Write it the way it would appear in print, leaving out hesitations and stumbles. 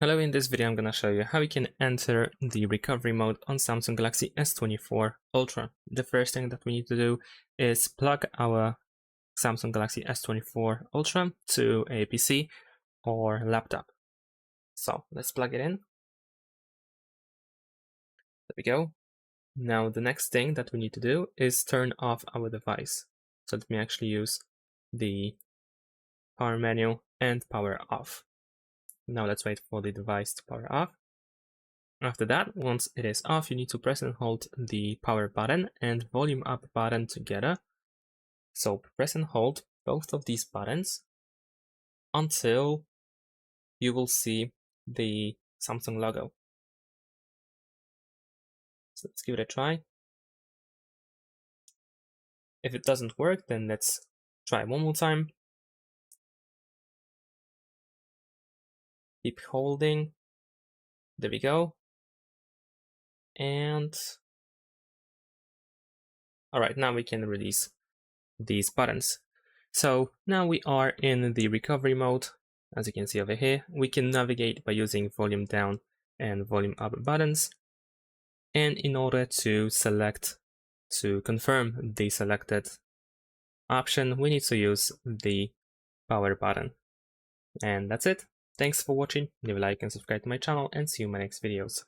Hello, in this video I'm going to show you how you can enter the recovery mode on Samsung Galaxy S24 Ultra. The first thing that we need to do is plug our Samsung Galaxy S24 Ultra to a PC or laptop. So let's plug it in. There we go. Now the next thing that we need to do is turn off our device. So let me actually use the power menu and power off. Now let's wait for the device to power off. After that, once it is off, you need to press and hold the power button and volume up button together. So press and hold both of these buttons until you will see the Samsung logo. So let's give it a try. If it doesn't work, then let's try one more time. Keep holding. There we go. And all right, now we can release these buttons. So now we are in the recovery mode. As you can see over here, we can navigate by using volume down and volume up buttons. And in order to confirm the selected option, we need to use the power button. And that's it. Thanks for watching. Leave a like and subscribe to my channel, and see you in my next videos.